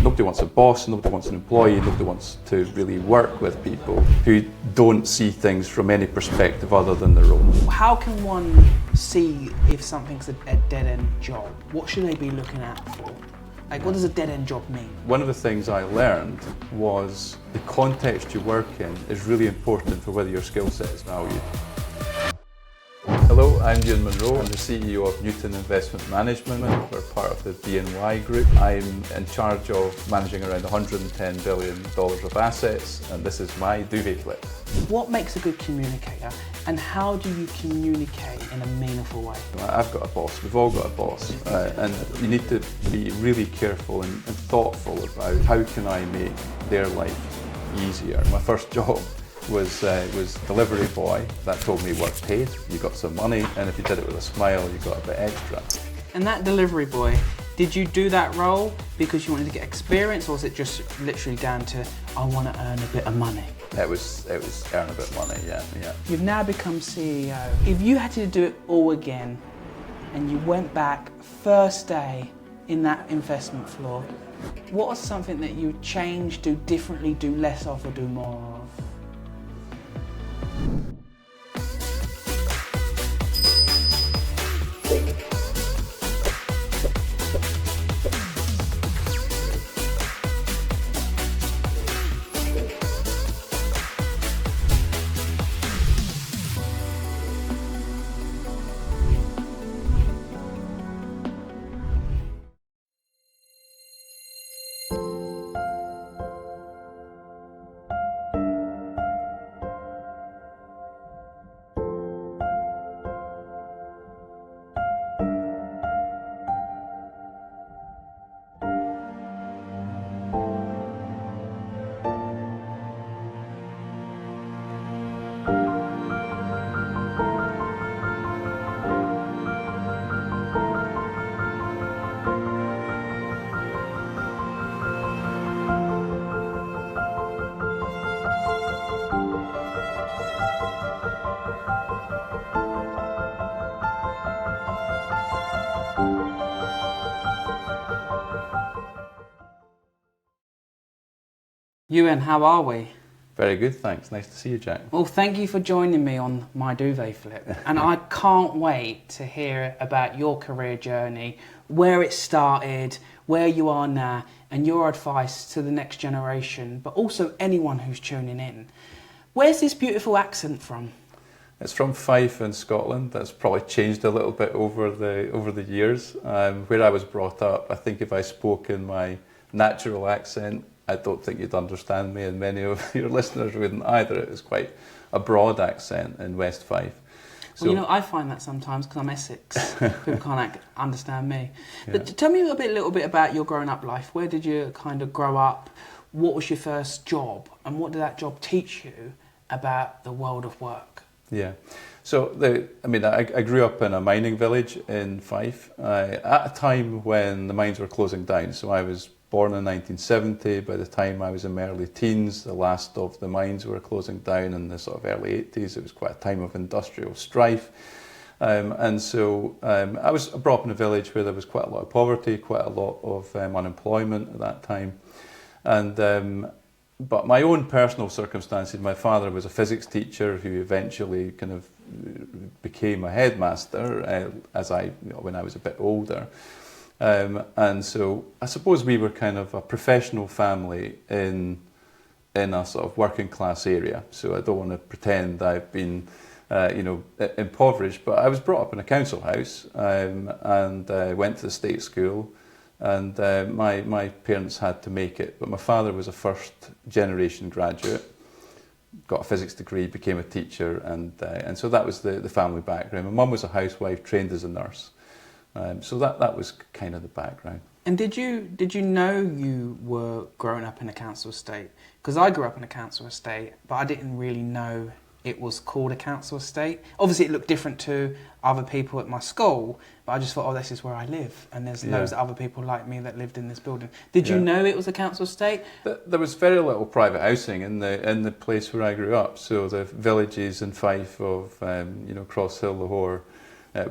Nobody wants a boss, nobody wants an employee, nobody wants to really work with people who don't see things from any perspective other than their own. How can one see if something's a dead-end job? What should they be looking at for? Like, what does a dead-end job mean? One of the things I learned was the context you work in is really important for whether your skill set is valued. Hello, I'm Euan Munro. I'm the CEO of Newton Investment Management. We're part of the BNY Group. I'm in charge of managing around $110 billion of assets, and this is my Duvet flip. What makes a good communicator, and how do you communicate in a meaningful way? I've got a boss, we've all got a boss, and you need to be really careful and thoughtful about how can I make their life easier. My first job was delivery boy. That told me work paid, you got some money, and if you did it with a smile, you got a bit extra. And that delivery boy, did you do that role because you wanted to get experience, or was it just literally down to, I want to earn a bit of money? It was earn a bit of money, yeah. You've now become CEO. If you had to do it all again, and you went back first day in that investment floor, what was something that you would change, do differently, do less of, or do more of? Euan, how are we? Very good, thanks. Nice to see you, Jack. Well, thank you for joining me on my Duvet flip. And I can't wait to hear about your career journey, where it started, where you are now, and your advice to the next generation, but also anyone who's tuning in. Where's this beautiful accent from? It's from Fife in Scotland. That's probably changed a little bit over the years. Where I was brought up, I think if I spoke in my natural accent, I don't think you'd understand me, and many of your listeners wouldn't either. It was quite a broad accent in West Fife. So, well, I find that sometimes because I'm Essex, people can't understand me. But tell me a little bit about your growing up life. Where did you kind of grow up? What was your first job? And what did that job teach you about the world of work? Yeah. So, I grew up in a mining village in Fife at a time when the mines were closing down. So I was born in 1970. By the time I was in my early teens, the last of the mines were closing down in the sort of early 80s. It was quite a time of industrial strife. And so I was brought up in a village where there was quite a lot of poverty, quite a lot of unemployment at that time. And but my own personal circumstances, my father was a physics teacher who eventually kind of became a headmaster when I was a bit older. And so I suppose we were kind of a professional family in a sort of working class area. So I don't want to pretend I've been, impoverished, but I was brought up in a council house and went to the state school. And my parents had to make it, but my father was a first generation graduate, got a physics degree, became a teacher, and so that was the family background. My mum was a housewife, trained as a nurse. So that was kind of the background. And did you know you were growing up in a council estate? Because I grew up in a council estate, but I didn't really know it was called a council estate. Obviously, it looked different to other people at my school, but I just thought, this is where I live, and there's loads of other people like me that lived in this building. Did you know it was a council estate? There was very little private housing in the place where I grew up. So the villages in Fife of Cross Hill, Lahore,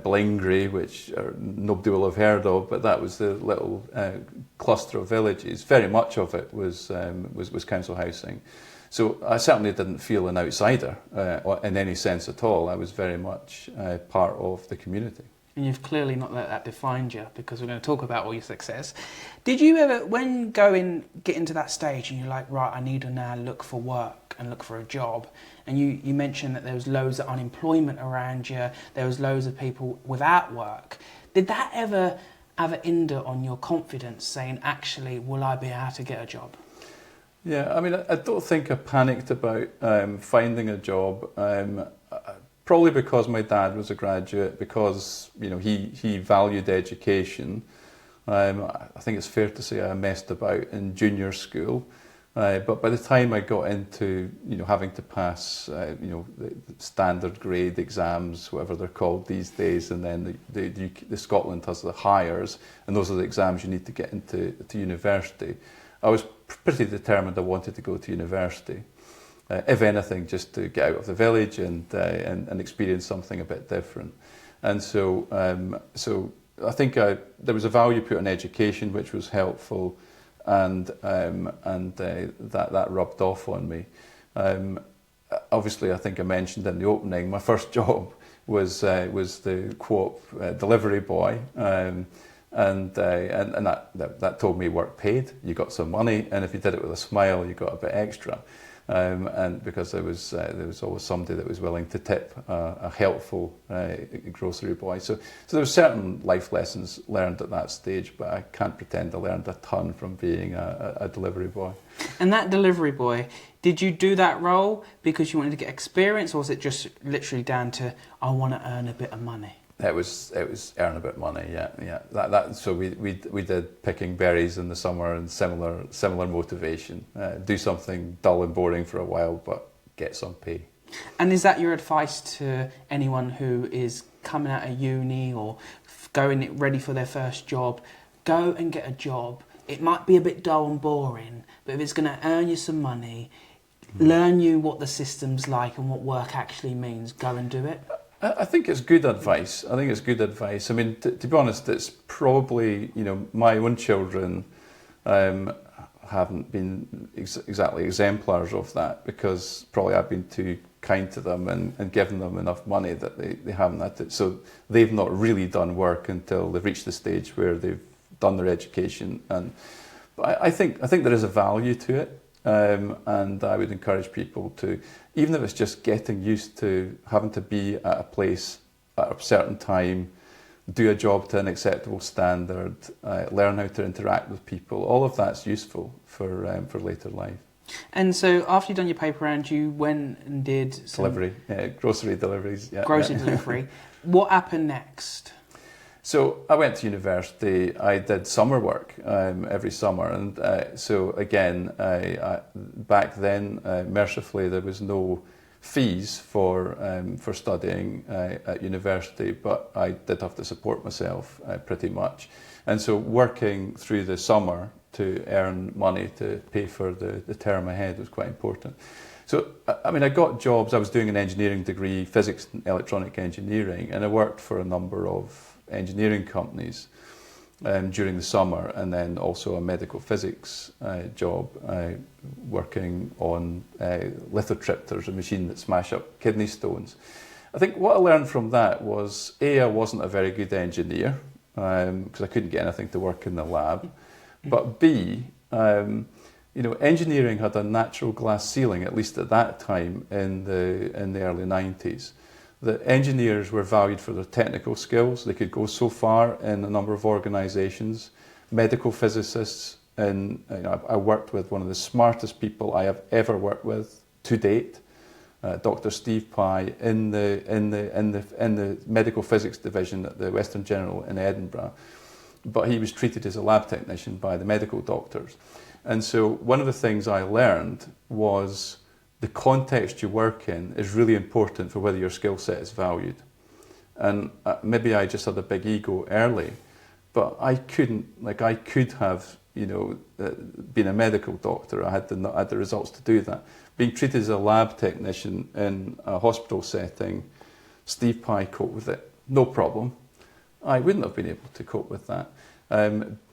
Blingry, which nobody will have heard of, but that was the little cluster of villages. Very much of it was council housing. So I certainly didn't feel an outsider in any sense at all. I was very much part of the community. And you've clearly not let that define you, because we're going to talk about all your success. Did you ever, when get into that stage and you're like, right, I need to now look for work and look for a job, and you mentioned that there was loads of unemployment around you, there was loads of people without work, did that ever have an hinder on your confidence, saying, actually, will I be able to get a job? Yeah, I mean, I don't think I panicked about finding a job. Probably because my dad was a graduate, because he valued education. I think it's fair to say I messed about in junior school, but by the time I got into having to pass the standard grade exams, whatever they're called these days, and then the Scotland has the hires, and those are the exams you need to get into university. I was pretty determined I wanted to go to university. If anything, just to get out of the village and experience something a bit different. And so I think there was a value put on education, which was helpful, and that rubbed off on me. Obviously, I think I mentioned in the opening, my first job was the co-op delivery boy, and that told me work paid. You got some money, and if you did it with a smile, you got a bit extra. And because there was always somebody that was willing to tip a helpful grocery boy. So there were certain life lessons learned at that stage, but I can't pretend I learned a ton from being a delivery boy. And that delivery boy, did you do that role because you wanted to get experience, or was it just literally down to, I want to earn a bit of money? It was earn a bit of money, yeah. So we did picking berries in the summer, and similar motivation. Do something dull and boring for a while, but get some pay. And is that your advice to anyone who is coming out of uni or going ready for their first job? Go and get a job. It might be a bit dull and boring, but if it's going to earn you some money, learn you what the system's like and what work actually means, go and do it. I think it's good advice. I mean, to be honest, it's probably, my own children haven't been exactly exemplars of that, because probably I've been too kind to them and given them enough money that they haven't had to. So they've not really done work until they've reached the stage where they've done their education. But I think there is a value to it. And I would encourage people to, even if it's just getting used to having to be at a place at a certain time, do a job to an acceptable standard, learn how to interact with people, all of that's useful for later life. And so after you'd done your paper round, you went and did some delivery, grocery deliveries. Yeah, grocery delivery. What happened next? So I went to university. I did summer work every summer, and so again, back then, mercifully, there was no fees for studying at university, but I did have to support myself pretty much, and so working through the summer to earn money to pay for the term ahead was quite important. So, I mean, I got jobs. I was doing an engineering degree, physics and electronic engineering, and I worked for a number of engineering companies during the summer, and then also a medical physics job working on lithotripters, a machine that smash up kidney stones. I think what I learned from that was, A, I wasn't a very good engineer because I couldn't get anything to work in the lab, but B, engineering had a natural glass ceiling, at least at that time in the early 90s. The engineers were valued for their technical skills. They could go so far in a number of organisations. Medical physicists, and I worked with one of the smartest people I have ever worked with to date, Dr. Steve Pye, in the medical physics division at the Western General in Edinburgh. But he was treated as a lab technician by the medical doctors. And so one of the things I learned was the context you work in is really important for whether your skill set is valued. And maybe I just had a big ego early, but I could have, been a medical doctor. I had the results to do that. Being treated as a lab technician in a hospital setting, Steve Pye coped with it no problem. I wouldn't have been able to cope with that.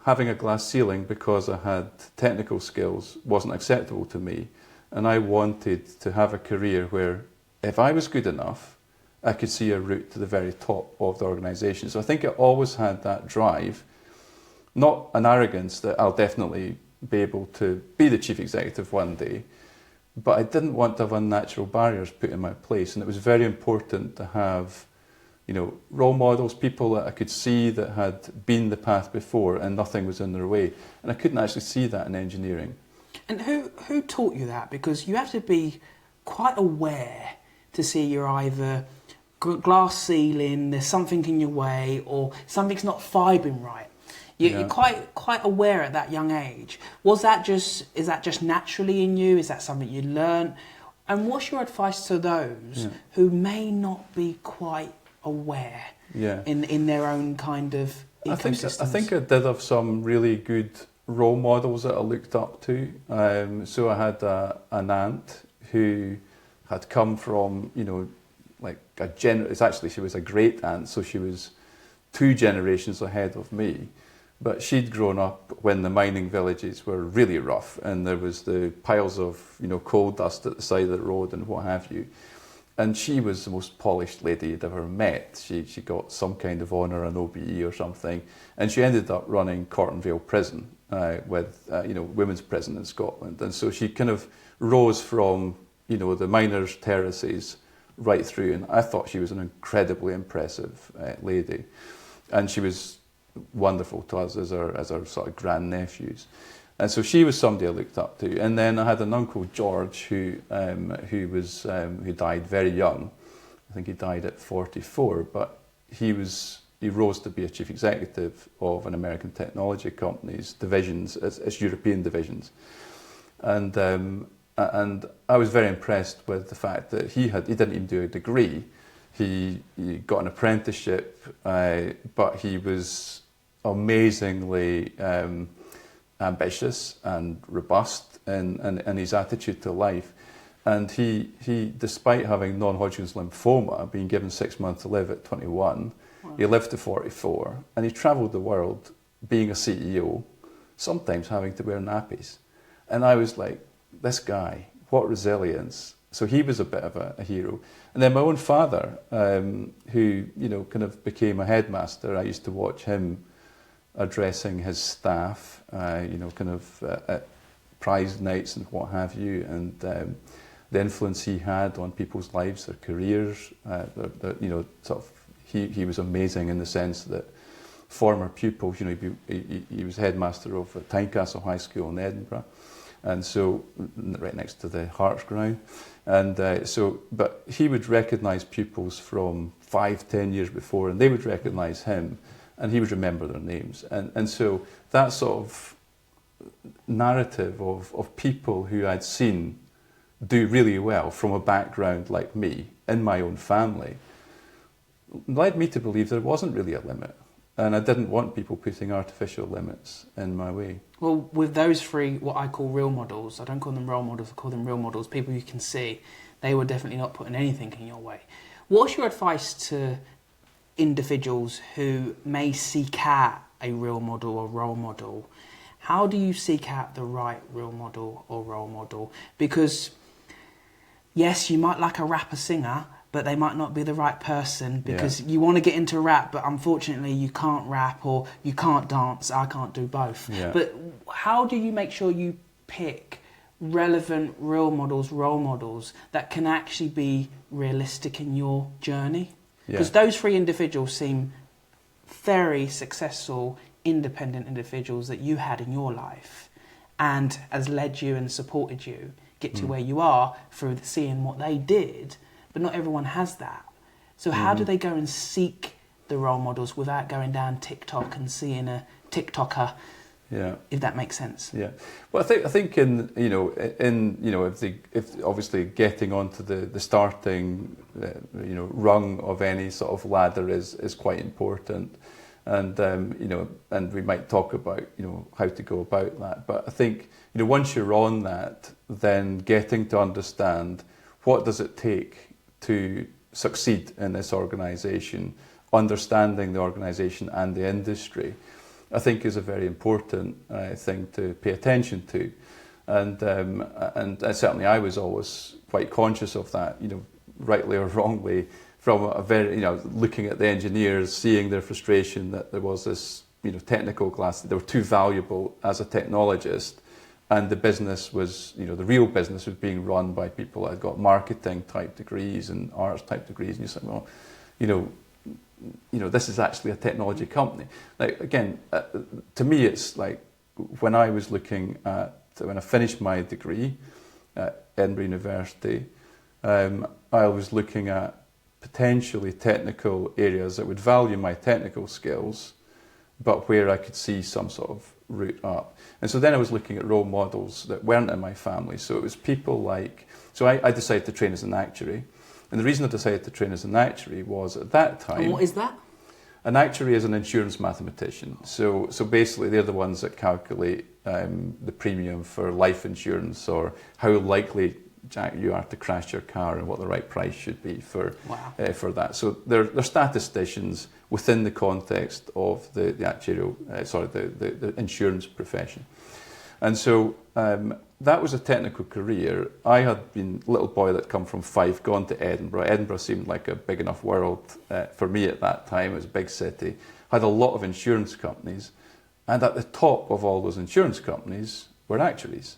Having a glass ceiling because I had technical skills wasn't acceptable to me, and I wanted to have a career where if I was good enough, I could see a route to the very top of the organisation. So I think I always had that drive, not an arrogance that I'll definitely be able to be the chief executive one day, but I didn't want to have unnatural barriers put in my place, and it was very important to have, you know, role models, people that I could see that had been the path before and nothing was in their way. And I couldn't actually see that in engineering. And who taught you that? Because you have to be quite aware to see you're either glass ceiling, there's something in your way, or something's not fibing right. You're quite aware at that young age. Is that just naturally in you? Is that something you learned? And what's your advice to those who may not be quite aware in their own kind of ecosystems? I think I did have some really good role models that I looked up to. So I had an aunt who had come from, you know, like she was a great aunt, so she was 2 generations ahead of me. But she'd grown up when the mining villages were really rough, and there was the piles of, you know, coal dust at the side of the road and what have you. And she was the most polished lady you'd ever met. She got some kind of honour, an OBE or something, and she ended up running Cortonvale Prison with women's prison in Scotland. And so she kind of rose from, you know, the miners' terraces right through, and I thought she was an incredibly impressive lady, and she was wonderful to us as our sort of grandnephews. And so she was somebody I looked up to. And then I had an uncle, George, who died very young. I think he died at 44, but he rose to be a chief executive of an American technology company's divisions, its European divisions. And I was very impressed with the fact that he didn't even do a degree. He got an apprenticeship, but he was amazingly ambitious and robust in his attitude to life. And he, despite having non-Hodgkin's lymphoma, being given 6 months to live at 21, he lived to 44, and he travelled the world being a CEO, sometimes having to wear nappies. And I was like, this guy, what resilience. So he was a bit of a hero. And then my own father, who, you know, kind of became a headmaster, I used to watch him addressing his staff, at prize nights and what have you, and the influence he had on people's lives, their careers. He was amazing in the sense that former pupils, you know, he was headmaster of Tynecastle High School in Edinburgh, and so right next to the Hearts ground, and but he would recognise pupils from 5-10 years before, and they would recognise him, and he would remember their names, and so that sort of narrative of people who I'd seen do really well from a background like me in my own family led me to believe there wasn't really a limit, and I didn't want people putting artificial limits in my way. Well, with those 3, what I call real models, I don't call them role models, I call them real models, people you can see, they were definitely not putting anything in your way. What's your advice to individuals who may seek out a real model or role model? How do you seek out the right real model or role model? Because yes, you might like a rapper singer, but they might not be the right person, because you want to get into rap, but unfortunately you can't rap, or you can't dance. I can't do both. Yeah. But how do you make sure you pick relevant real models, role models that can actually be realistic in your journey? Because those 3 individuals seem very successful, independent individuals that you had in your life, and has led you and supported you get to where you are through seeing what they did. But not everyone has that. So how do they go and seek the role models without going down TikTok and seeing a TikToker? Yeah, if that makes sense. Yeah, well, I think if obviously getting onto the starting rung of any sort of ladder is quite important, and and we might talk about how to go about that. But I think once you're on that, then getting to understand what does it take to succeed in this organisation understanding the organisation and the industry, I think is a very important thing to pay attention to. And certainly I was always quite conscious of that, rightly or wrongly, from a very, looking at the engineers, seeing their frustration that there was this, technical class, that they were too valuable as a technologist, and the business was, the real business was being run by people that had got marketing type degrees and arts type degrees, and you said, well, this is actually a technology company. Like, again, to me, it's like when I finished my degree at Edinburgh University, I was looking at potentially technical areas that would value my technical skills, but where I could see some sort of route up. And so then I was looking at role models that weren't in my family. So it was people like, I decided to train as an actuary. And the reason I decided to train as an actuary was at that time... And what is that? An actuary is an insurance mathematician. So basically they're the ones that calculate the premium for life insurance, or how likely, Jack, you are to crash your car and what the right price should be for that. So they're statisticians within the context of the actuarial, the insurance profession. And so that was a technical career. I had been a little boy that come from Fife, gone to Edinburgh. Edinburgh seemed like a big enough world for me at that time. It was a big city. Had a lot of insurance companies. And at the top of all those insurance companies were actuaries.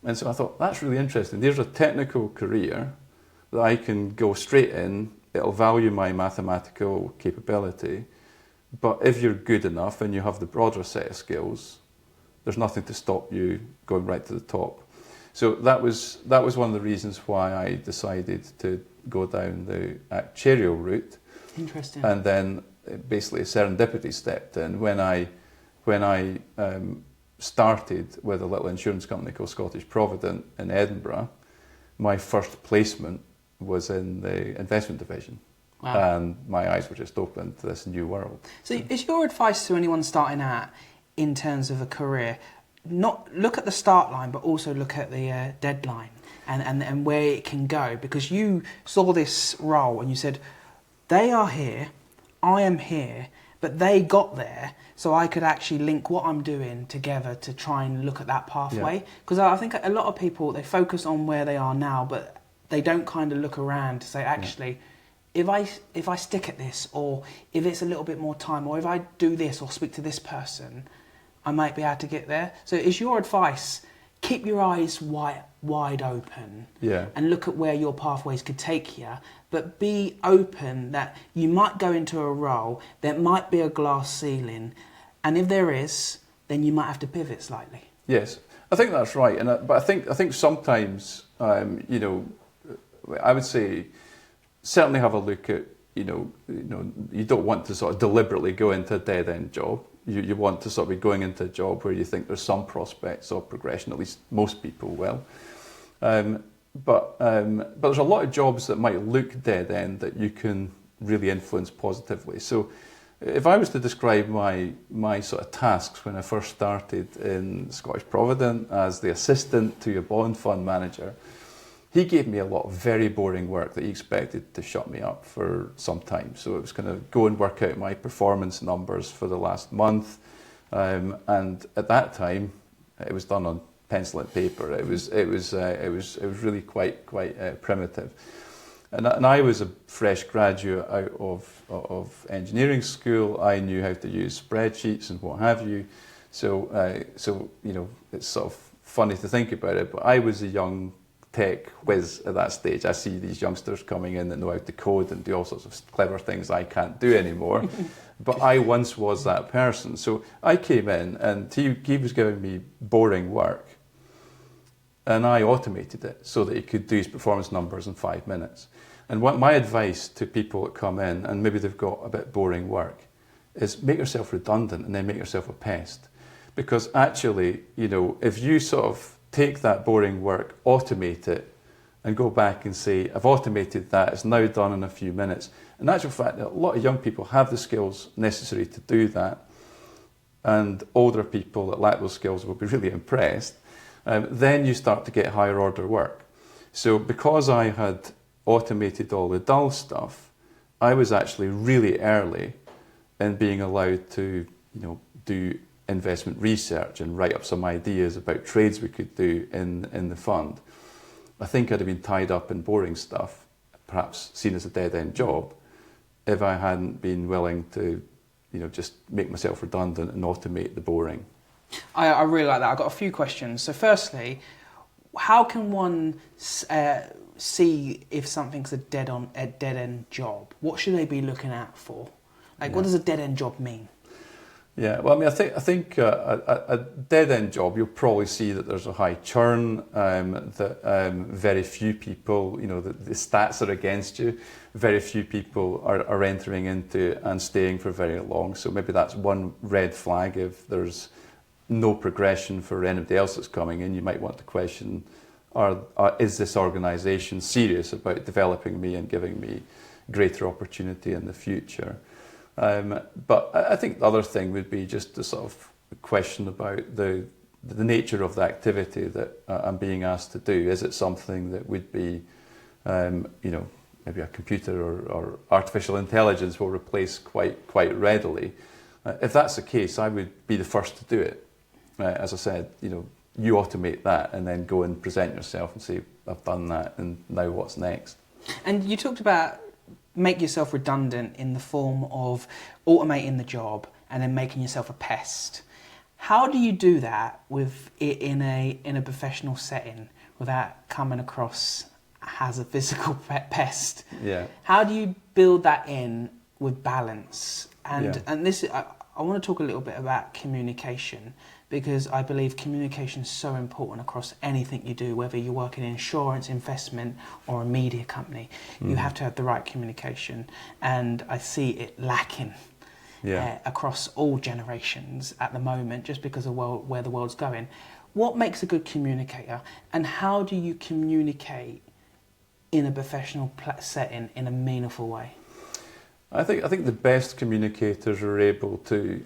And so I thought, that's really interesting. There's a technical career that I can go straight in. It'll value my mathematical capability. But if you're good enough and you have the broader set of skills, there's nothing to stop you going right to the top. So that was one of the reasons why I decided to go down the actuarial route. Interesting. And then basically serendipity stepped in when I started with a little insurance company called Scottish Provident in Edinburgh. My first placement was in the investment division. Wow. And my eyes were just opened to this new world. So is your advice to anyone starting out in terms of a career, not look at the start line, but also look at the deadline and where it can go? Because you saw this role and you said, they are here, I am here, but they got there, so I could actually link what I'm doing together to try and look at that pathway. Because I think a lot of people, they focus on where they are now, but they don't kind of look around to say, actually, if I stick at this, or if it's a little bit more time, or if I do this or speak to this person, I might be able to get there. So is your advice, keep your eyes wide open and look at where your pathways could take you, but be open that you might go into a role, there might be a glass ceiling, and if there is, then you might have to pivot slightly. Yes, I think that's right. But I think sometimes, I would say, certainly have a look at, you don't want to sort of deliberately go into a dead-end job. You want to sort of be going into a job where you think there's some prospects of progression, at least most people will. But there's a lot of jobs that might look dead-end that you can really influence positively. So if I was to describe my sort of tasks when I first started in Scottish Provident as the assistant to a bond fund manager, he gave me a lot of very boring work that he expected to shut me up for some time. So it was kind of go and work out my performance numbers for the last month. And at that time, it was done on pencil and paper. It was really quite primitive. And I was a fresh graduate out of engineering school. I knew how to use spreadsheets and what have you. So it's sort of funny to think about it, but I was a young tech whiz at that stage. I see these youngsters coming in that know how to code and do all sorts of clever things I can't do anymore. But I once was that person. So I came in and he was giving me boring work, and I automated it so that he could do his performance numbers in 5 minutes. And what my advice to people that come in and maybe they've got a bit boring work is make yourself redundant and then make yourself a pest. Because actually, if you sort of take that boring work, automate it, and go back and say, I've automated that, it's now done in a few minutes. In actual fact, a lot of young people have the skills necessary to do that, and older people that lack those skills will be really impressed. Then you start to get higher order work. So because I had automated all the dull stuff, I was actually really early in being allowed to, do investment research and write up some ideas about trades we could do in the fund. I think I'd have been tied up in boring stuff, perhaps seen as a dead-end job, if I hadn't been willing to, just make myself redundant and automate the boring. I really like that. I've got a few questions. So firstly, how can one see if something's a dead-end job? What should they be looking out for? What does a dead-end job mean? Yeah, well, I think a dead-end job, you'll probably see that there's a high churn, that very few people, the stats are against you. Very few people are entering into and staying for very long. So maybe that's one red flag. If there's no progression for anybody else that's coming in, you might want to question, is this organisation serious about developing me and giving me greater opportunity in the future? But I think the other thing would be just the sort of question about the nature of the activity that I'm being asked to do. Is it something that would be, maybe a computer or artificial intelligence will replace quite readily? If that's the case, I would be the first to do it. As I said, you automate that and then go and present yourself and say, I've done that, and now what's next? And you talked about make yourself redundant in the form of automating the job and then making yourself a pest. How do you do that with it in a professional setting without coming across as a physical pest? Yeah. How do you build that in with balance? And Yeah. and this I want to talk a little bit about communication, because I believe communication is so important across anything you do, whether you work in insurance, investment, or a media company. You have to have the right communication, and I see it lacking across all generations at the moment, just because of where the world's going. What makes a good communicator, and how do you communicate in a professional setting in a meaningful way? I think the best communicators are able to,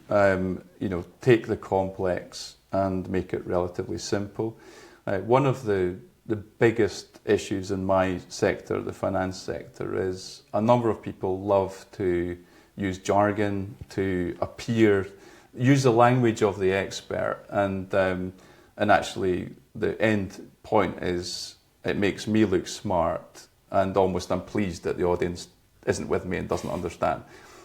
take the complex and make it relatively simple. One of the biggest issues in my sector, the finance sector, is a number of people love to use jargon, to use the language of the expert, and actually the end point is it makes me look smart, and almost I'm pleased that the audience isn't with me and doesn't understand.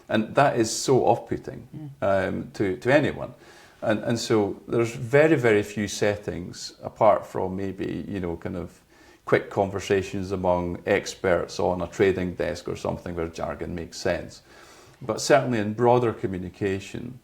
And that is so off-putting to anyone. And so there's very, very few settings, apart from maybe, kind of quick conversations among experts on a trading desk or something where jargon makes sense. But certainly in broader communication,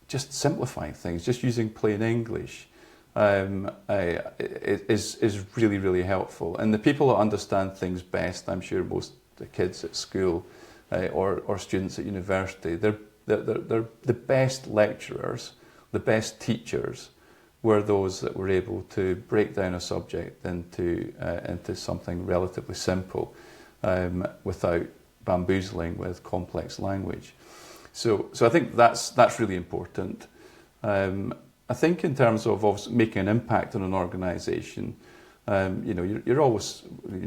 just simplifying things, just using plain English is really, really helpful. And the people that understand things best, I'm sure most the kids at school or students at university, they're the best lecturers, the best teachers were those that were able to break down a subject into something relatively simple without bamboozling with complex language. So I think that's really important. I think in terms of making an impact on an organisation, you're always,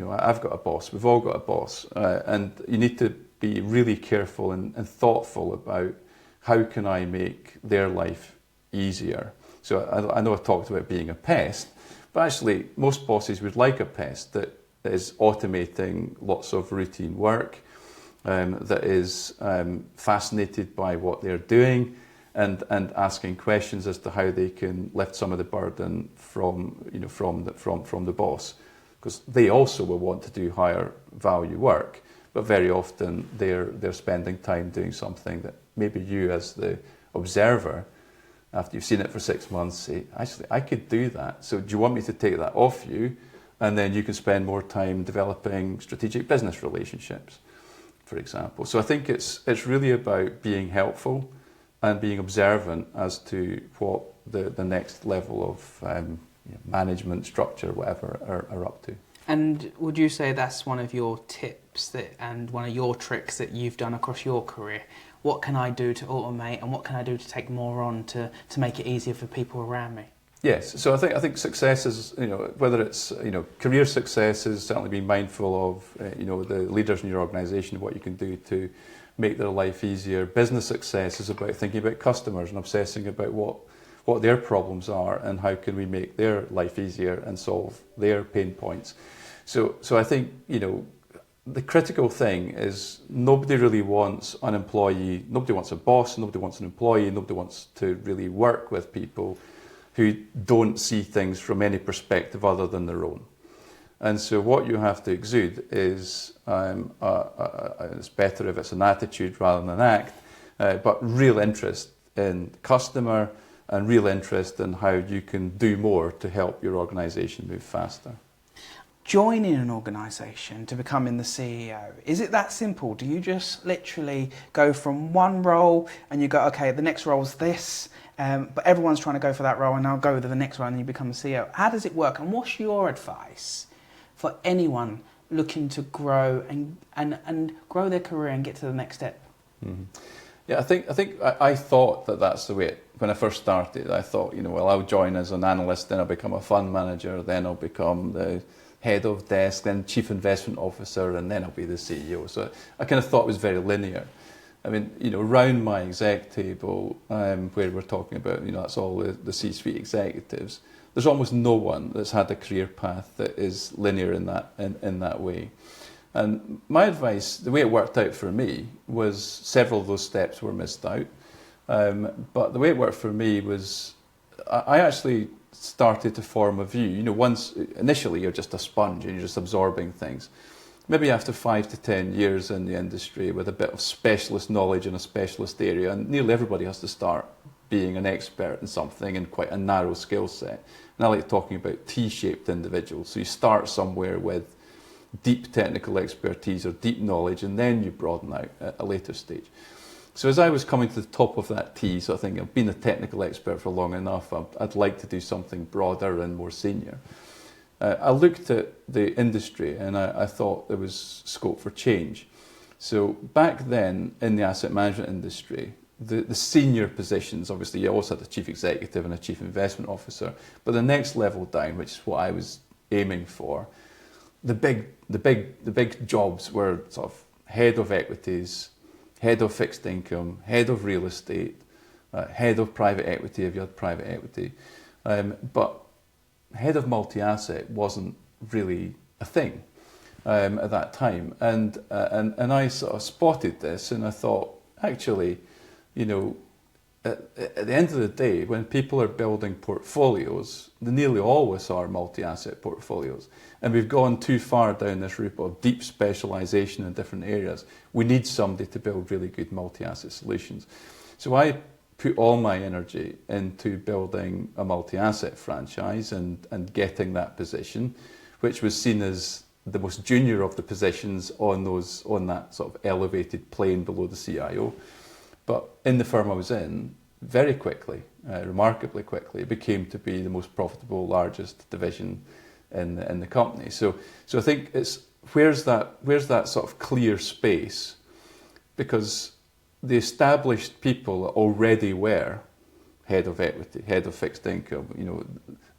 I've got a boss, we've all got a boss, and you need to be really careful and thoughtful about how can I make their life easier. So I know I talked about being a pest, but actually most bosses would like a pest that is automating lots of routine work, that is fascinated by what they're doing, and asking questions as to how they can lift some of the burden from the boss, because they also will want to do higher value work, but very often they're spending time doing something that maybe you as the observer, after you've seen it for 6 months, say, actually I could do that, so do you want me to take that off you, and then you can spend more time developing strategic business relationships, for example. So I think it's really about being helpful and being observant as to what the next level of management structure, whatever, are up to. And would you say that's one of your tips and one of your tricks that you've done across your career? What can I do to automate, and what can I do to take more on to make it easier for people around me? Yes, so I think success is, whether it's, career success is certainly being mindful of, the leaders in your organisation, what you can do to make their life easier. Business success is about thinking about customers and obsessing about what their problems are and how can we make their life easier and solve their pain points. So I think, the critical thing is nobody really wants an employee, nobody wants a boss, nobody wants an employee, nobody wants to really work with people who don't see things from any perspective other than their own. And so what you have to exude is, it's better if it's an attitude rather than an act, but real interest in customer and real interest in how you can do more to help your organisation move faster. Joining an organisation to becoming the CEO, is it that simple? Do you just literally go from one role and you go, okay, the next role is this, but everyone's trying to go for that role and I'll go to the next one and you become the CEO? How does it work, and what's your advice for anyone looking to grow and grow their career and get to the next step? Mm-hmm. Yeah, I thought that's the way when I first started. I thought, I'll join as an analyst, then I'll become a fund manager, then I'll become the head of desk, then chief investment officer, and then I'll be the CEO. So I kind of thought it was very linear. I mean, around my exec table, where we're talking about, that's all the C-suite executives, there's almost no one that's had a career path that is linear in that way. And my advice, the way it worked out for me, was several of those steps were missed out. But the way it worked for me was, I actually started to form a view. Once initially you're just a sponge and you're just absorbing things. Maybe after 5 to 10 years in the industry with a bit of specialist knowledge in a specialist area, and nearly everybody has to start being an expert in something in quite a narrow skill set. And I like talking about T-shaped individuals. So you start somewhere with deep technical expertise or deep knowledge, and then you broaden out at a later stage. So as I was coming to the top of that T, so I think I've been a technical expert for long enough, I'd like to do something broader and more senior. I looked at the industry and I thought there was scope for change. So back then in the asset management industry, the senior positions, obviously you also had a chief executive and a chief investment officer, but the next level down, which is what I was aiming for, the big jobs were sort of head of equities, head of fixed income, head of real estate, head of private equity if you had private equity. But head of multi-asset wasn't really a thing at that time. And I sort of spotted this and I thought, actually, at the end of the day, when people are building portfolios, they nearly always are multi-asset portfolios. And we've gone too far down this route of deep specialisation in different areas. We need somebody to build really good multi-asset solutions. So I put all my energy into building a multi-asset franchise and getting that position, which was seen as the most junior of the positions on that sort of elevated plane below the CIO. But in the firm I was in, very quickly, remarkably quickly, it became to be the most profitable, largest division in the company. So I think it's where's that sort of clear space, because the established people already were head of equity, head of fixed income.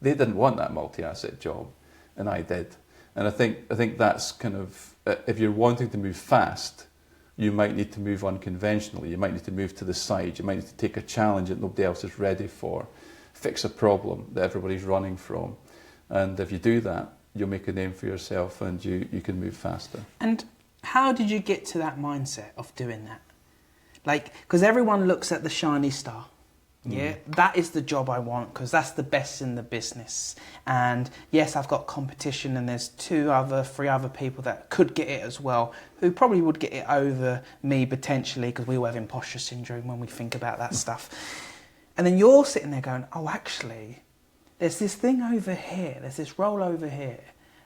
They didn't want that multi-asset job, and I did. And I think that's kind of, if you're wanting to move fast, you might need to move unconventionally. You might need to move to the side. You might need to take a challenge that nobody else is ready for, fix a problem that everybody's running from. And if you do that, you'll make a name for yourself and you can move faster. And how did you get to that mindset of doing that? Because everyone looks at the shiny star. Yeah, that is the job I want because that's the best in the business. And yes, I've got competition and there's 3 other people that could get it as well, who probably would get it over me potentially, because we all have imposter syndrome when we think about that stuff. And then you're sitting there going, oh, actually, there's this thing over here, there's this role over here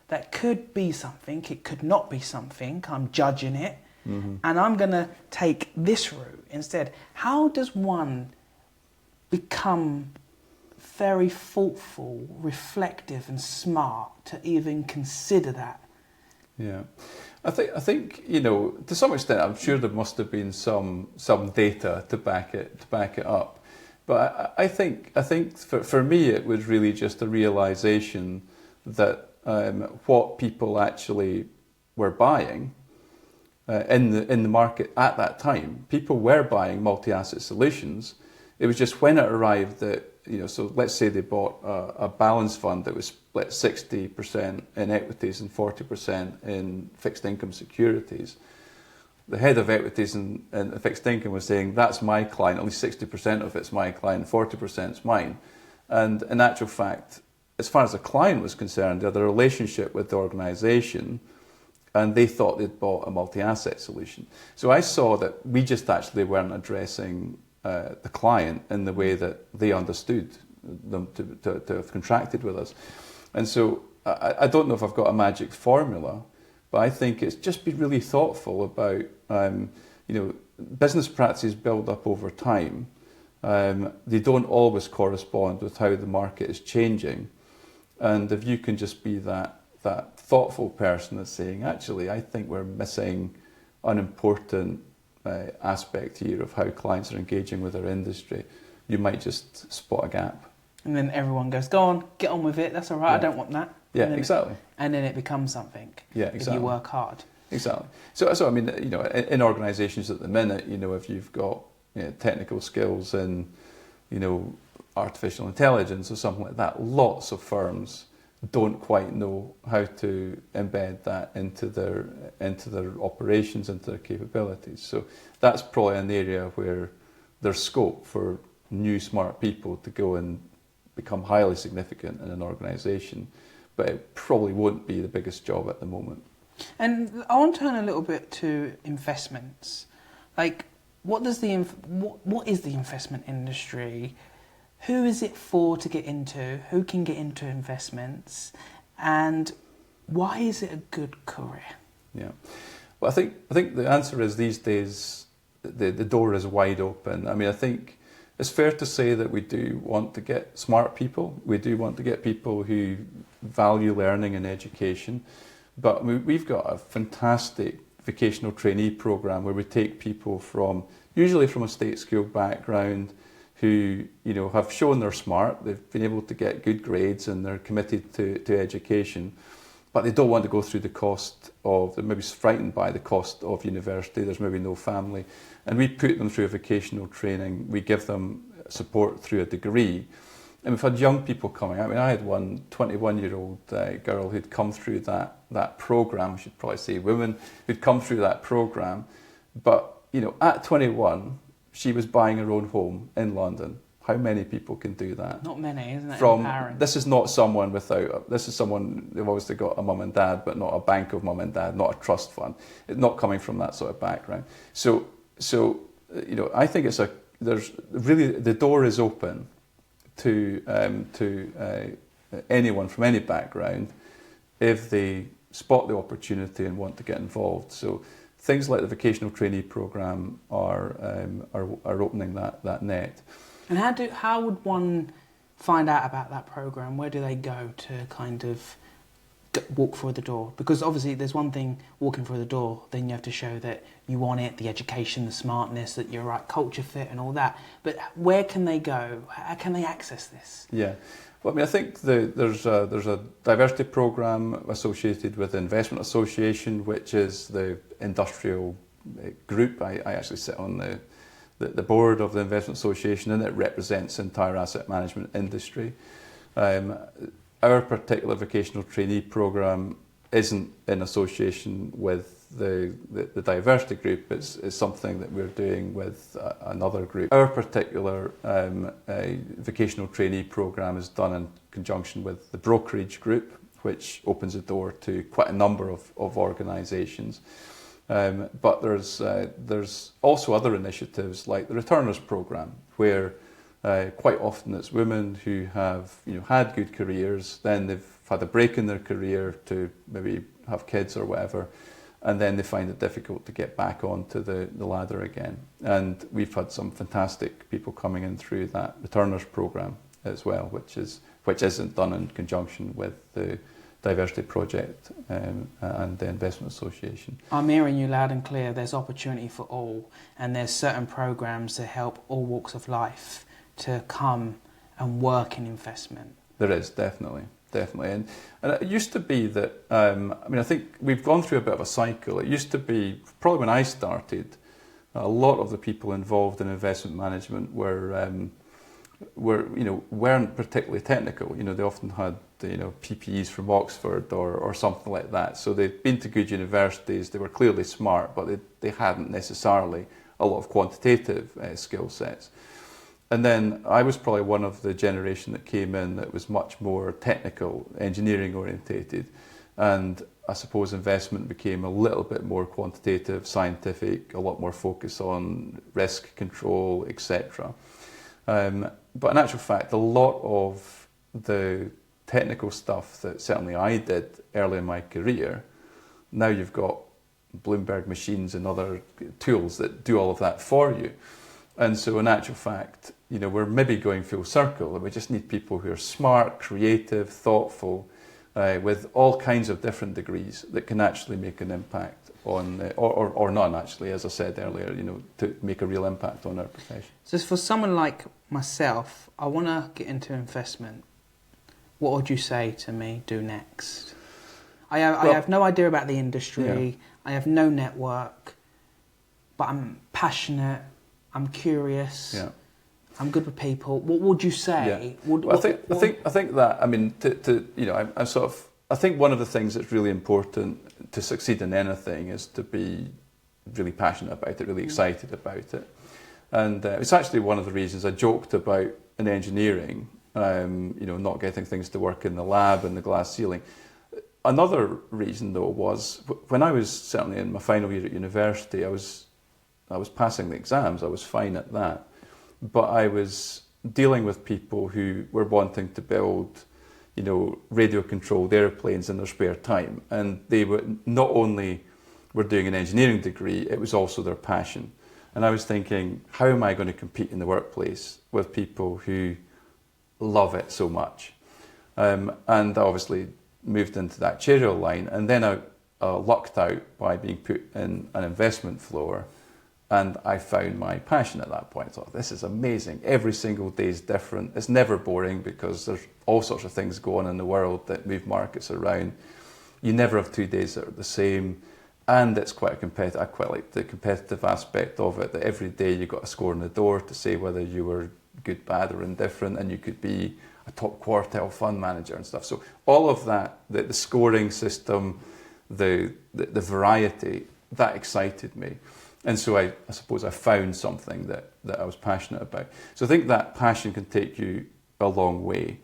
that could be something, it could not be something, I'm judging it, and I'm going to take this route instead. How does one become very thoughtful, reflective and smart to even consider that? Yeah, I think to some extent, I'm sure there must have been some data to back it up. But I think for me it was really just a realization that what people actually were buying in the market at that time, people were buying multi-asset solutions. It was just when it arrived that, so let's say they bought a balanced fund that was split 60% in equities and 40% in fixed income securities. The head of equities and fixed income was saying, that's my client, at least 60% of it's my client, 40% is mine. And in actual fact, as far as the client was concerned, they had a relationship with the organisation and they thought they'd bought a multi-asset solution. So I saw that we just actually weren't addressing the client in the way that they understood them to have contracted with us. And so I don't know if I've got a magic formula, but I think it's just be really thoughtful about, business practices build up over time. They don't always correspond with how the market is changing. And if you can just be that thoughtful person that's saying, actually, I think we're missing an important aspect here of how clients are engaging with our industry, you might just spot a gap. And then everyone goes, go on, get on with it, that's all right, I don't want that. Yeah, exactly. And then it becomes something. Yeah, exactly. If you work hard. Exactly. So I mean, in organisations at the minute, if you've got technical skills in, artificial intelligence or something like that, lots of firms don't quite know how to embed that into their operations, into their capabilities. So that's probably an area where there's scope for new smart people to go and become highly significant in an organisation, but it probably won't be the biggest job at the moment. And I want to turn a little bit to investments. Like, what is the investment industry? Who is it for to get into? Who can get into investments? And why is it a good career? Yeah. Well, I think the answer is these days the door is wide open. I mean, I think it's fair to say that we do want to get smart people. We do want to get people who value learning and education. But we've got a fantastic vocational trainee program where we take people usually from a state school background, who have shown they're smart, they've been able to get good grades and they're committed to education, but they don't want to go through the cost of, they're maybe frightened by the cost of university, there's maybe no family, and we put them through a vocational training, we give them support through a degree. And we've had young people coming. I mean, I had one 21-year-old girl who'd come through that program, I should probably say women, who'd come through that program, but at 21, she was buying her own home in London. How many people can do that? Not many, isn't it? Empowering. This is not someone this is someone who've obviously got a mum and dad, but not a bank of mum and dad, not a trust fund. It's not coming from that sort of background. So I think there's really, the door is open to anyone from any background if they spot the opportunity and want to get involved. So things like the vocational trainee program are opening that net. And how would one find out about that program? Where do they go to kind of walk through the door? Because obviously there's one thing walking through the door, then you have to show that you want it, the education, the smartness, that you're right culture fit and all that. But where can they go? How can they access this? Yeah. Well, I mean, I think there's a diversity program associated with the Investment Association, which is the industrial group. I actually sit on the board of the Investment Association, and it represents the entire asset management industry. Our particular vocational trainee program isn't in association with the diversity group. It's something that we're doing with another group. Our particular vocational trainee program is done in conjunction with the brokerage group, which opens the door to quite a number of organisations. But there's also other initiatives like the returners program, where quite often it's women who have had good careers, then they've had a break in their career to maybe have kids or whatever, and then they find it difficult to get back onto the ladder again. And we've had some fantastic people coming in through that returners program as well, which isn't done in conjunction with the Diversity Project and the Investment Association. I'm hearing you loud and clear. There's opportunity for all, and there's certain programs that help all walks of life to come and work in investment? There is, definitely. And it used to be that, I think we've gone through a bit of a cycle. It used to be, probably when I started, a lot of the people involved in investment management weren't particularly technical. They often had PPEs from Oxford or something like that. So they'd been to good universities. They were clearly smart, but they hadn't necessarily a lot of quantitative skill sets. And then I was probably one of the generation that came in that was much more technical, engineering orientated, and I suppose investment became a little bit more quantitative, scientific, a lot more focus on risk control, etc. But in actual fact, a lot of the technical stuff that certainly I did early in my career, now you've got Bloomberg machines and other tools that do all of that for you. And so in actual fact, we're maybe going full circle, and we just need people who are smart, creative, thoughtful, with all kinds of different degrees that can actually make an impact on, or none actually, as I said earlier, to make a real impact on our profession. So for someone like myself, I want to get into investment. What would you say to me do next? I have no idea about the industry. Yeah. I have no network, but I'm passionate. I'm curious. Yeah. I'm good with people. What would you say? Yeah. I think that, I think one of the things that's really important to succeed in anything is to be really passionate about it, really excited about it. And it's actually one of the reasons I joked about in engineering, not getting things to work in the lab and the glass ceiling. Another reason, though, was when I was certainly in my final year at university, I was passing the exams. I was fine at that. But I was dealing with people who were wanting to build, radio-controlled airplanes in their spare time. And they were not only were doing an engineering degree, it was also their passion. And I was thinking, how am I going to compete in the workplace with people who love it so much? And I obviously moved into that actuarial line. And then I lucked out by being put in an investment floor. And I found my passion at that point. I thought, this is amazing. Every single day is different. It's never boring because there's all sorts of things going on in the world that move markets around. You never have 2 days that are the same. And it's quite a competitive, I quite like the competitive aspect of it, that every day you got a score in the door to say whether you were good, bad or indifferent, and you could be a top quartile fund manager and stuff. So all of that, the scoring system, the variety, that excited me. And so I suppose I found something that I was passionate about. So I think that passion can take you a long way.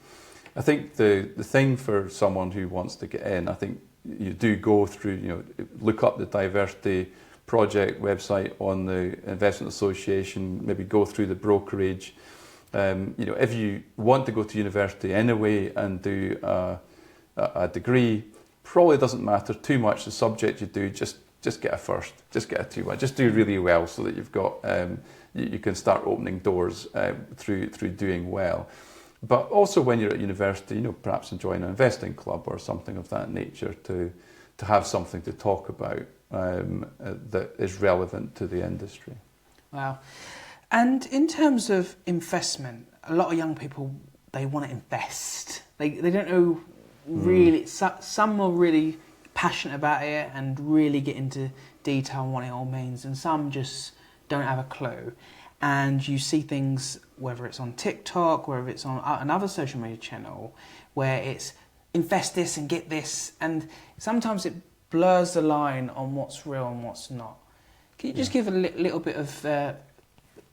I think the thing for someone who wants to get in, I think you do go through, look up the Diversity Project website on the Investment Association, maybe go through the brokerage. If you want to go to university anyway and do a degree, probably doesn't matter too much the subject you do, just get a first, just get a 2-1, just do really well so that you've got, you can start opening doors through doing well. But also when you're at university, perhaps join an investing club or something of that nature to have something to talk about that is relevant to the industry. Wow. And in terms of investment, a lot of young people, they want to invest. They don't know really, some are really passionate about it and really get into detail on what it all means, and some just don't have a clue. And you see things, whether it's on TikTok, whether it's on another social media channel, where it's invest this and get this, and sometimes it blurs the line on what's real and what's not. Can you just give a little bit of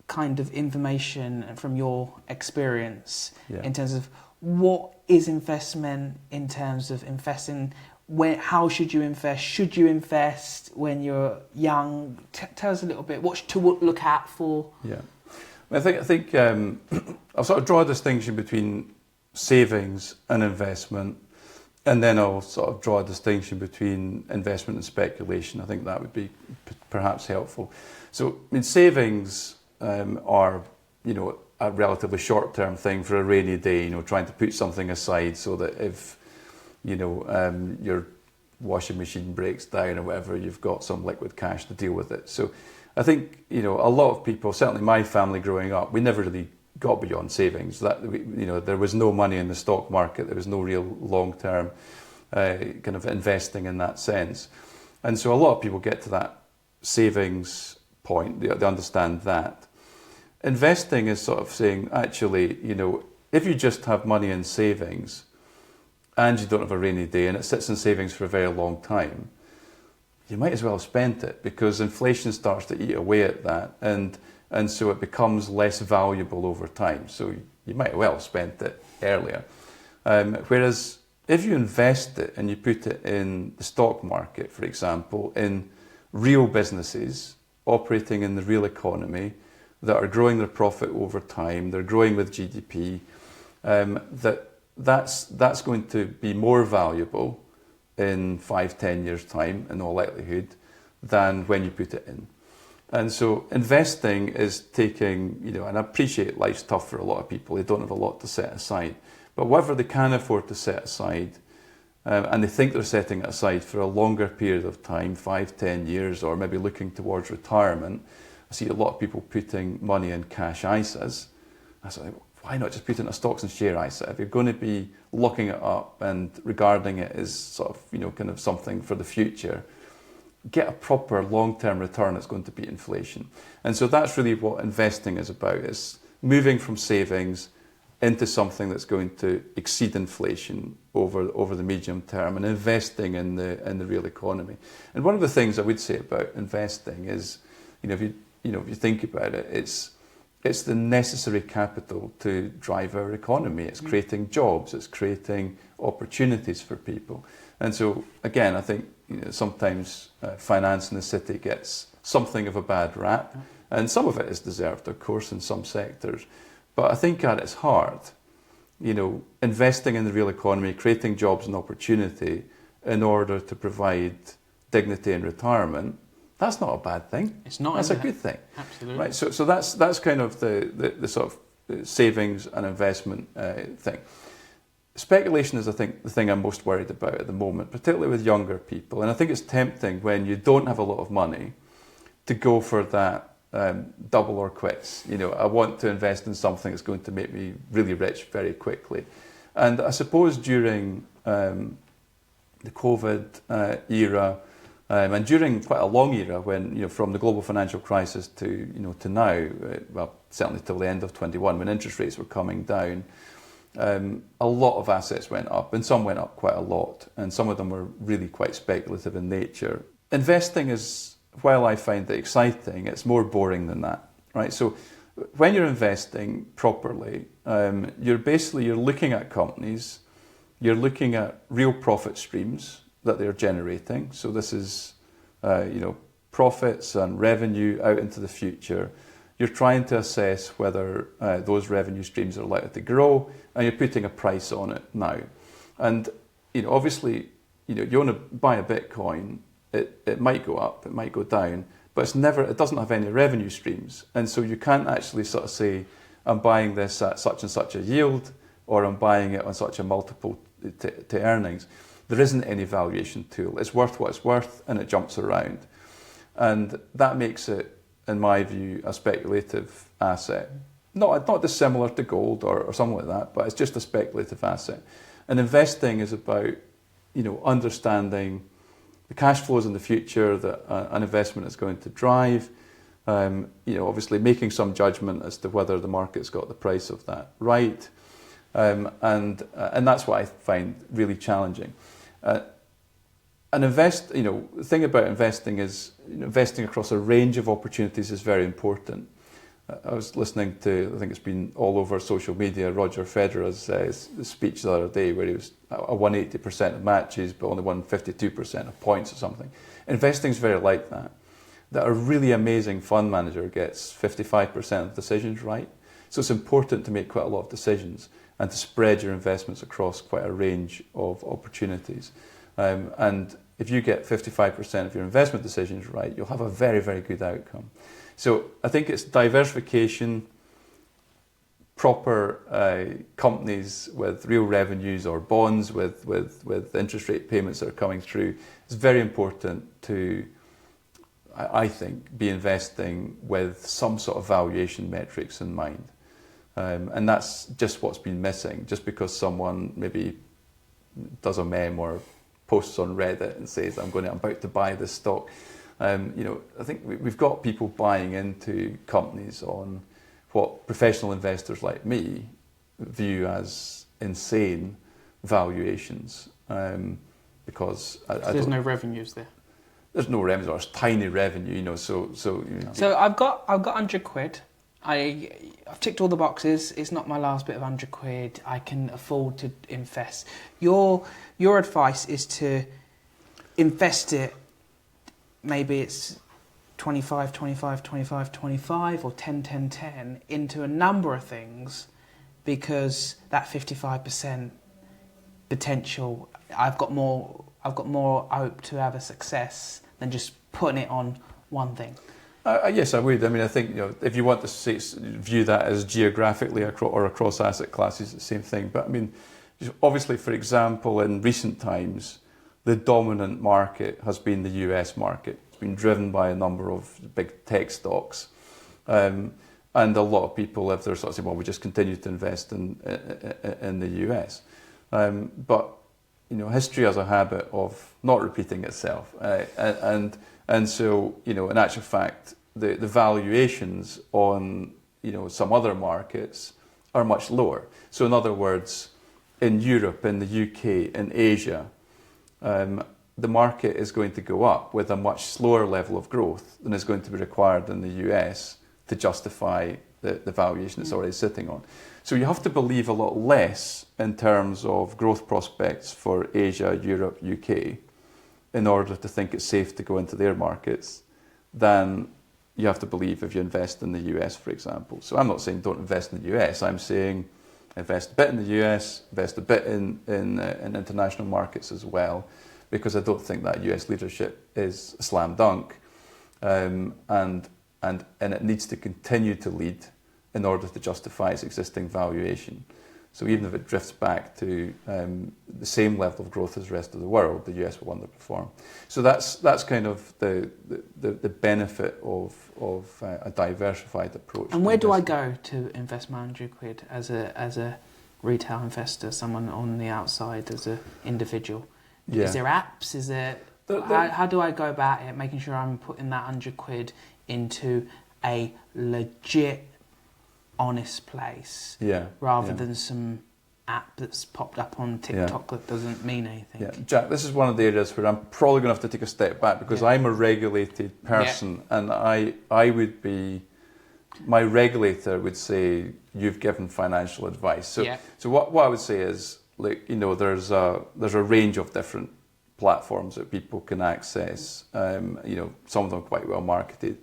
kind of information from your experience in terms of what is investment, in terms of investing? How should you invest? Should you invest when you're young? Tell us a little bit. What to look out for? Yeah, I think I'll sort of draw a distinction between savings and investment, and then I'll sort of draw a distinction between investment and speculation. I think that would be perhaps helpful. So, savings are a relatively short-term thing for a rainy day. Trying to put something aside so that if your washing machine breaks down or whatever, you've got some liquid cash to deal with it. So I think, a lot of people, certainly my family growing up, we never really got beyond savings. There was no money in the stock market. There was no real long-term kind of investing in that sense. And so a lot of people get to that savings point. They understand that. Investing is sort of saying, actually, if you just have money in savings and you don't have a rainy day and it sits in savings for a very long time, you might as well have spent it, because inflation starts to eat away at that, and so it becomes less valuable over time. So you might well have spent it earlier. Whereas if you invest it and you put it in the stock market, for example, in real businesses operating in the real economy that are growing their profit over time, they're growing with GDP, that's going to be more valuable in 5-10 years' time, in all likelihood, than when you put it in. And so investing is taking, and I appreciate life's tough for a lot of people. They don't have a lot to set aside. But whatever they can afford to set aside, and they think they're setting it aside for a longer period of time, 5-10 years, or maybe looking towards retirement. I see a lot of people putting money in cash ISAs. I say, why not just put it in a stocks and share ISA? If you're going to be locking it up and regarding it as sort of, kind of something for the future, get a proper long-term return that's going to beat inflation. And so that's really what investing is about. It's moving from savings into something that's going to exceed inflation over the medium term, and investing in the real economy. And one of the things I would say about investing is, if you think about it, it's the necessary capital to drive our economy. It's creating jobs. It's creating opportunities for people. And so, again, I think sometimes finance in the city gets something of a bad rap, and some of it is deserved, of course, in some sectors. But I think at its heart, investing in the real economy, creating jobs and opportunity in order to provide dignity in retirement, that's not a bad thing. It's not. That's a good thing. Absolutely. Right. So that's kind of the sort of savings and investment thing. Speculation is, I think, the thing I'm most worried about at the moment, particularly with younger people. And I think it's tempting when you don't have a lot of money to go for that double or quits. I want to invest in something that's going to make me really rich very quickly. And I suppose during the COVID era, and during quite a long era, when from the global financial crisis to now, well, certainly till the end of 21, when interest rates were coming down, a lot of assets went up, and some went up quite a lot, and some of them were really quite speculative in nature. Investing is, while I find it exciting, it's more boring than that, right? So when you're investing properly, you're looking at companies, you're looking at real profit streams that they're generating. So this is, profits and revenue out into the future. You're trying to assess whether those revenue streams are likely to grow, and you're putting a price on it now. And obviously, you want to buy a Bitcoin. It might go up, it might go down, but it doesn't have any revenue streams, and so you can't actually sort of say, I'm buying this at such and such a yield, or I'm buying it on such a multiple to earnings. There isn't any valuation tool. It's worth what it's worth, and it jumps around, and that makes it, in my view, a speculative asset. Not dissimilar to gold or something like that, but it's just a speculative asset. And investing is about, understanding the cash flows in the future that an investment is going to drive. Obviously making some judgment as to whether the market's got the price of that right, and that's what I find really challenging. The thing about investing is investing across a range of opportunities is very important. I was listening to, I think it's been all over social media, Roger Federer's speech the other day, where he was won 80% of matches but only won 52% of points or something. Investing is very like that. That a really amazing fund manager gets 55% of decisions right. So it's important to make quite a lot of decisions and to spread your investments across quite a range of opportunities. And if you get 55% of your investment decisions right, you'll have a very, very good outcome. So I think it's diversification, proper companies with real revenues or bonds with interest rate payments that are coming through. It's very important to, I think, be investing with some sort of valuation metrics in mind. And that's just what's been missing. Just because someone maybe does a meme or posts on Reddit and says, I'm about to buy this stock. I think we've got people buying into companies on what professional investors like me view as insane valuations, because there's no revenues there. There's no revenue, or it's tiny revenue, So I've got 100 quid. I've ticked all the boxes. It's not my last bit of 100 quid. I can afford to invest. Your advice is to invest it. Maybe it's 25, 25, 25, 25, or 10, 10, 10 into a number of things, because that 55% potential, I've got more hope to have a success than just putting it on one thing. Yes, I would. I mean, I think if you want to view that as geographically or across asset classes, it's the same thing. But I mean, obviously, for example, in recent times, the dominant market has been the US market. It's been driven by a number of big tech stocks, and a lot of people, if they're sort of saying, well, we just continue to invest in the US. But history has a habit of not repeating itself, and so in actual fact, the valuations on some other markets are much lower. So in other words, in Europe, in the UK, in Asia, the market is going to go up with a much slower level of growth than is going to be required in the US to justify the valuation it's already sitting on. So you have to believe a lot less in terms of growth prospects for Asia, Europe, UK, in order to think it's safe to go into their markets than you have to believe if you invest in the US, for example. So I'm not saying don't invest in the US. I'm saying invest a bit in the US, invest a bit in international markets as well, because I don't think that US leadership is a slam dunk, and it needs to continue to lead in order to justify its existing valuation. So even if it drifts back to the same level of growth as the rest of the world, the US will underperform. So that's kind of the benefit of a diversified approach. And where do I go to invest my 100 quid as a retail investor, someone on the outside, as an individual? Yeah. Is there apps? Is there how do I go about it, making sure I'm putting that 100 quid into a legit, honest place, rather than some app that's popped up on TikTok that doesn't mean anything? Yeah, Jack, this is one of the areas where I'm probably going to have to take a step back, because I'm a regulated person, and I would be, my regulator would say, you've given financial advice. So what I would say is, there's a range of different platforms that people can access. Some of them quite well marketed.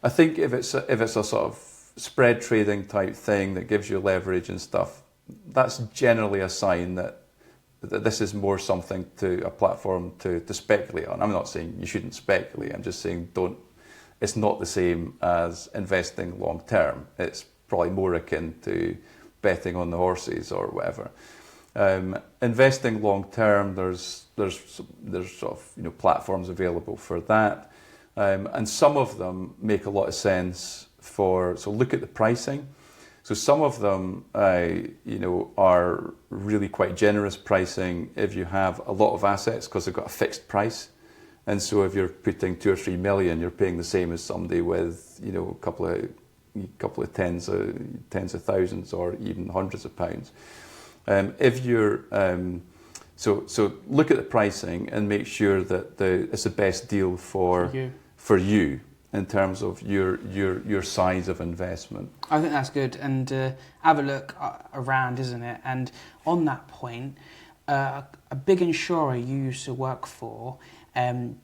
I think if it's a sort of spread trading type thing that gives you leverage and stuff, that's generally a sign that this is more something a platform to speculate on. I'm not saying you shouldn't speculate. I'm just saying it's not the same as investing long term. It's probably more akin to betting on the horses or whatever. Investing long term, there's sort of platforms available for that, and some of them make a lot of sense so look at the pricing. So some of them are really quite generous pricing if you have a lot of assets, because they've got a fixed price. And so if you're putting 2 or 3 million, you're paying the same as somebody with a couple of tens of thousands or even hundreds of pounds. If you're so look at the pricing and make sure that it's the best deal for you in terms of your size of investment. I think that's good, and have a look around, isn't it? And on that point, a big insurer you used to work for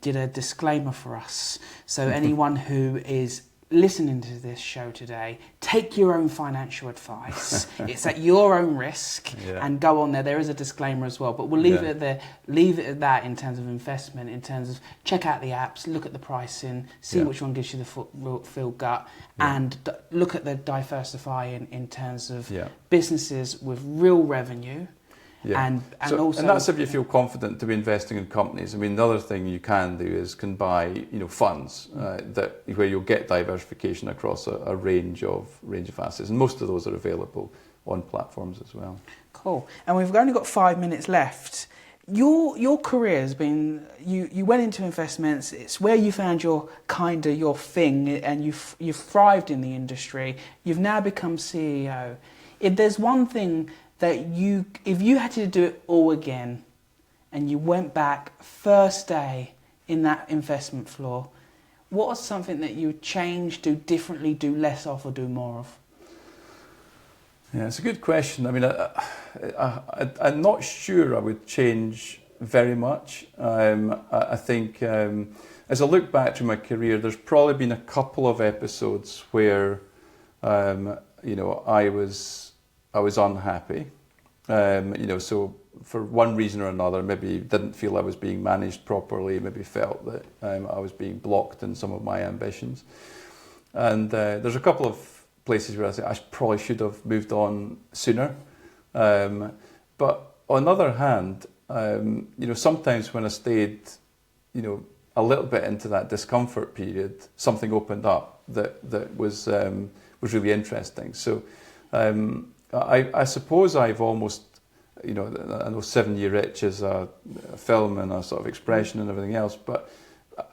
did a disclaimer for us. So anyone who is listening to this show today, take your own financial advice. It's at your own risk, and go on there. There is a disclaimer as well, but we'll leave it at there. Leave it at that in terms of investment, in terms of check out the apps, look at the pricing, see which one gives you the feel gut, and look at the diversifying in terms of businesses with real revenue, Yeah. And And that's if you feel confident to be investing in companies. I mean, the other thing you can do is can buy, funds that where you'll get diversification across a range of assets, and most of those are available on platforms as well. Cool. And we've only got 5 minutes left. Your career has been, you went into investments, it's where you found your thing, and you've thrived in the industry. You've now become CEO. If there's one thing that if you had to do it all again and you went back first day in that investment floor, what was something that you would change, do differently, do less of, or do more of? Yeah, it's a good question. I mean, I'm not sure I would change very much. I think as I look back through my career, there's probably been a couple of episodes where, I was unhappy. So for one reason or another, maybe didn't feel I was being managed properly, maybe felt that I was being blocked in some of my ambitions. And there's a couple of places where I say I probably should have moved on sooner. But on the other hand, sometimes when I stayed, a little bit into that discomfort period, something opened up that was really interesting. So I suppose I've almost, I know 7 Year Itch is a film and a sort of expression and everything else, but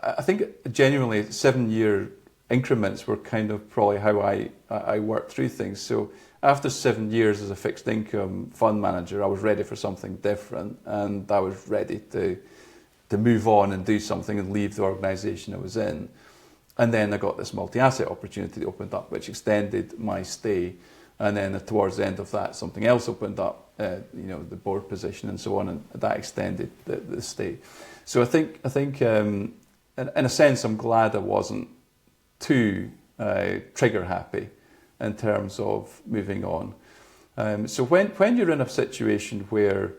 I think genuinely 7-year increments were kind of probably how I worked through things. So after 7 years as a fixed income fund manager, I was ready for something different, and I was ready to move on and do something and leave the organisation I was in. And then I got this multi-asset opportunity that opened up, which extended my stay. And then towards the end of that, something else opened up, the board position and so on, and that extended the stay. So I think in a sense, I'm glad I wasn't too trigger happy in terms of moving on. So when you're in a situation where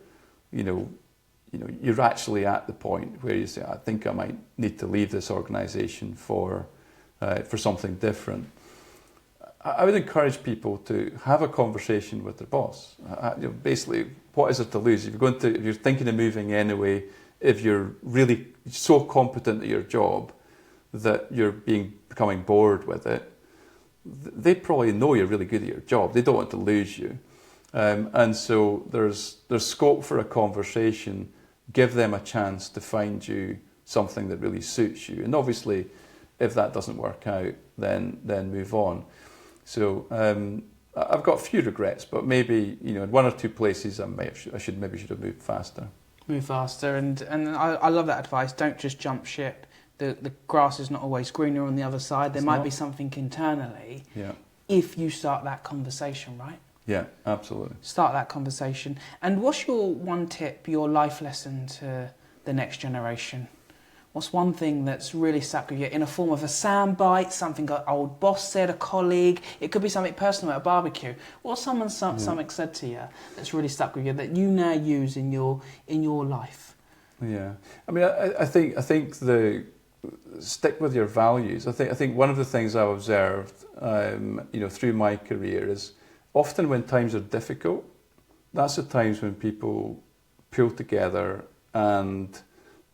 you're actually at the point where you say, I think I might need to leave this organisation for something different, I would encourage people to have a conversation with their boss. Basically, what is there to lose? If you're thinking of moving anyway, if you're really so competent at your job that you're becoming bored with it, they probably know you're really good at your job. They don't want to lose you. And so there's scope for a conversation. Give them a chance to find you something that really suits you. And obviously, if that doesn't work out, then move on. So I've got a few regrets, but maybe in one or two places I should have moved faster. Move faster, and I love that advice. Don't just jump ship. The grass is not always greener on the other side. There might be something internally. Yeah. If you start that conversation, right? Yeah, absolutely. Start that conversation. And what's your one tip, your life lesson to the next generation? What's one thing that's really stuck with you in a form of a soundbite, something an old boss said, a colleague? It could be something personal at a barbecue. Or something said to you that's really stuck with you that you now use in your life. Yeah, I mean, I think stick with your values. I think one of the things I've observed, through my career is often when times are difficult, that's the times when people pull together and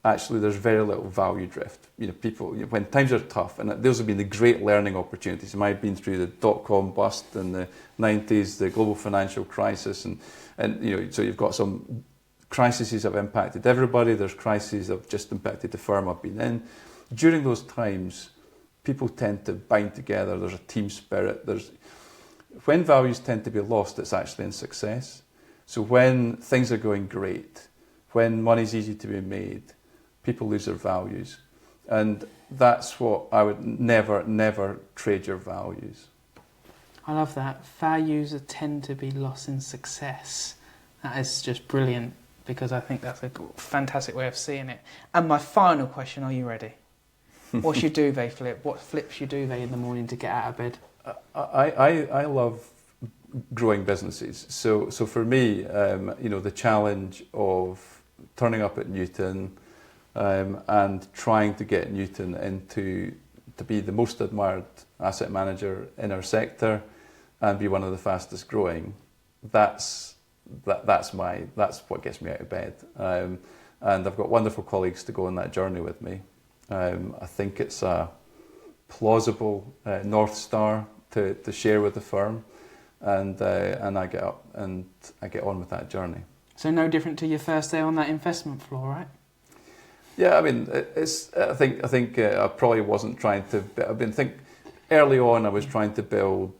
actually there's very little value drift. People, when times are tough, and those have been the great learning opportunities. I've been through the dot-com bust in the 90s, the global financial crisis, and so you've got some crises have impacted everybody. There's crises that have just impacted the firm I've been in. During those times, people tend to bind together. There's a team spirit. When values tend to be lost, it's actually in success. So when things are going great, when money's easy to be made, people lose their values. And that's what I would never trade your values. I love that. Values tend to be lost in success. That is just brilliant, because I think that's a fantastic way of seeing it. And my final question, are you ready? What's your duvet flip? What flips your duvet in the morning to get out of bed? I love growing businesses. So for me, the challenge of turning up at Newton and trying to get Newton to be the most admired asset manager in our sector and be one of the fastest growing, that's that's what gets me out of bed. And I've got wonderful colleagues to go on that journey with me. I think it's a plausible North Star to share with the firm, and I get up and I get on with that journey. So no different to your first day on that investment floor, right? Yeah, I mean, I think I probably wasn't trying to. Early on I was trying to build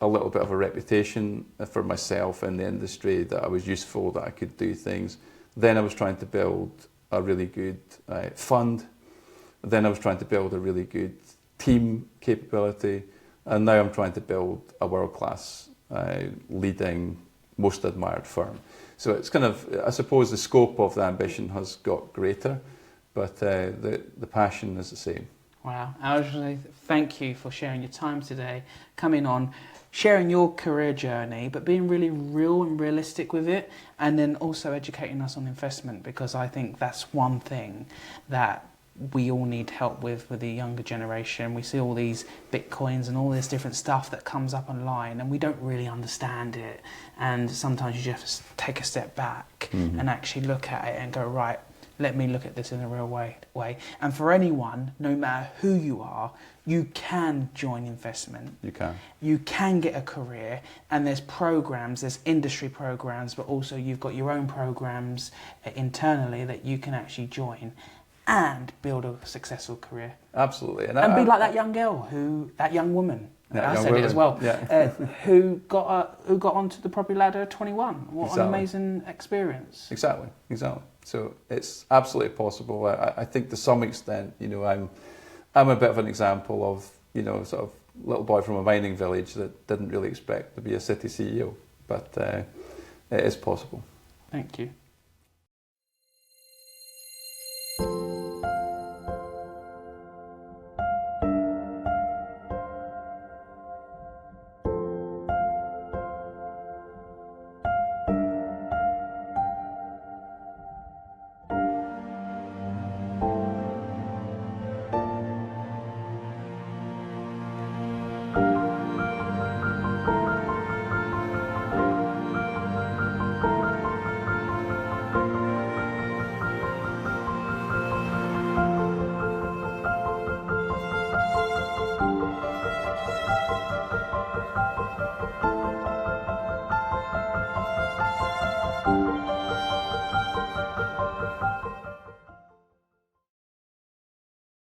a little bit of a reputation for myself in the industry, that I was useful, that I could do things. Then I was trying to build a really good fund. Then I was trying to build a really good team capability. And now I'm trying to build a world-class, leading, most admired firm. So it's kind of, I suppose the scope of the ambition has got greater, but the passion is the same. Wow. I was really thank you for sharing your time today, coming on, sharing your career journey, but being really real and realistic with it, and then also educating us on investment, because I think that's one thing that we all need help with the younger generation. We see all these bitcoins and all this different stuff that comes up online, and we don't really understand it. And sometimes you just take a step back and actually look at it and go, right, let me look at this in a real way. And for anyone, no matter who you are, you can join investment. You can get a career, and there's programs, there's industry programs, but also you've got your own programs internally that you can actually join and build a successful career. Absolutely. And be like that young girl, that young woman, I said it as well, yeah. who got onto the property ladder at 21. What Exactly. an amazing experience. Exactly. So it's absolutely possible. I think to some extent, I'm a bit of an example of, sort of little boy from a mining village that didn't really expect to be a city CEO, but it is possible. Thank you.